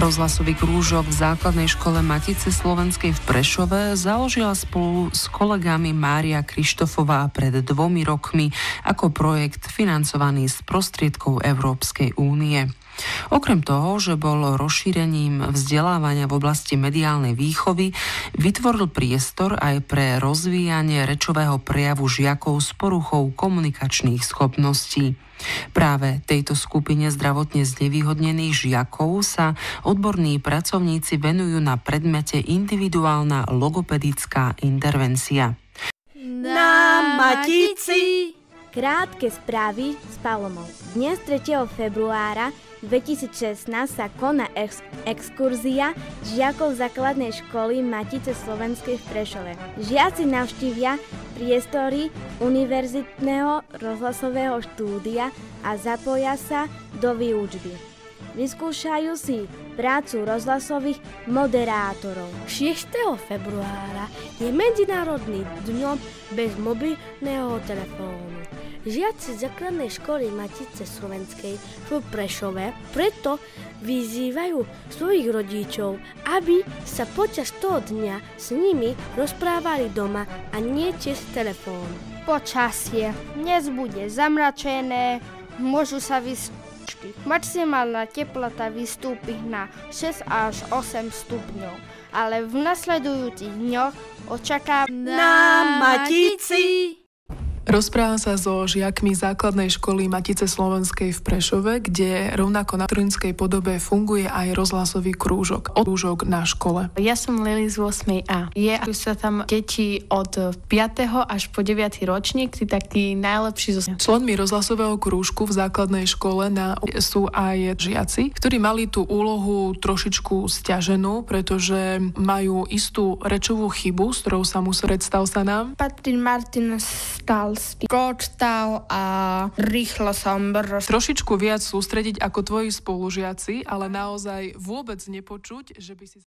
Rozhlasový krúžok v základnej škole Matice Slovenskej v Prešove založila spolu s kolegami Mária Krištofová pred 2 rokmi ako projekt financovaný z prostriedkov Európskej únie. Okrem toho, že bol rozšírením vzdelávania v oblasti mediálnej výchovy, vytvoril priestor aj pre rozvíjanie rečového prejavu žiakov s poruchou komunikačných schopností. Práve tejto skupine zdravotne znevýhodnených žiakov sa odborní pracovníci venujú na predmete individuálna logopedická intervencia. Na Matici! Krátke správy s Palomou. Dnes 3. februára 2016 sa koná exkurzia žiakov základnej školy Matice Slovenskej v Prešove. Žiaci navštívia priestory univerzitného rozhlasového štúdia a zapoja sa do výučby. Vyskúšajú si prácu rozhlasových moderátorov. 6. februára je Medzinárodným dňom bez mobilného telefónu. Žiaci základnej školy Matice Slovenskej v Prešove preto vyzývajú svojich rodičov, aby sa počas toho dňa s nimi rozprávali doma a nie cez telefón. Počasie. Dnes bude zamračené, môžu sa maximálna teplota vystúpi na 6 až 8 stupňov, ale v nasledujúcich dňoch očakávam Na Matici! Rozprávam sa so žiakmi základnej školy Matice Slovenskej v Prešove, kde rovnako na trinskej podobe funguje aj rozhlasový krúžok na škole. Ja som Lili z 8A. Tu sa tam deti od 5. až po 9. ročník, tí takí najlepší. Členmi rozhlasového krúžku v základnej škole sú aj žiaci, ktorí mali tú úlohu trošičku sťaženú, pretože majú istú rečovú chybu, s ktorou sa musí predstav sa nám. Martin stal skočtal a rýchlo som trošičku viac sústrediť ako tvoji spolužiaci, ale naozaj vôbec nepočuť, že by si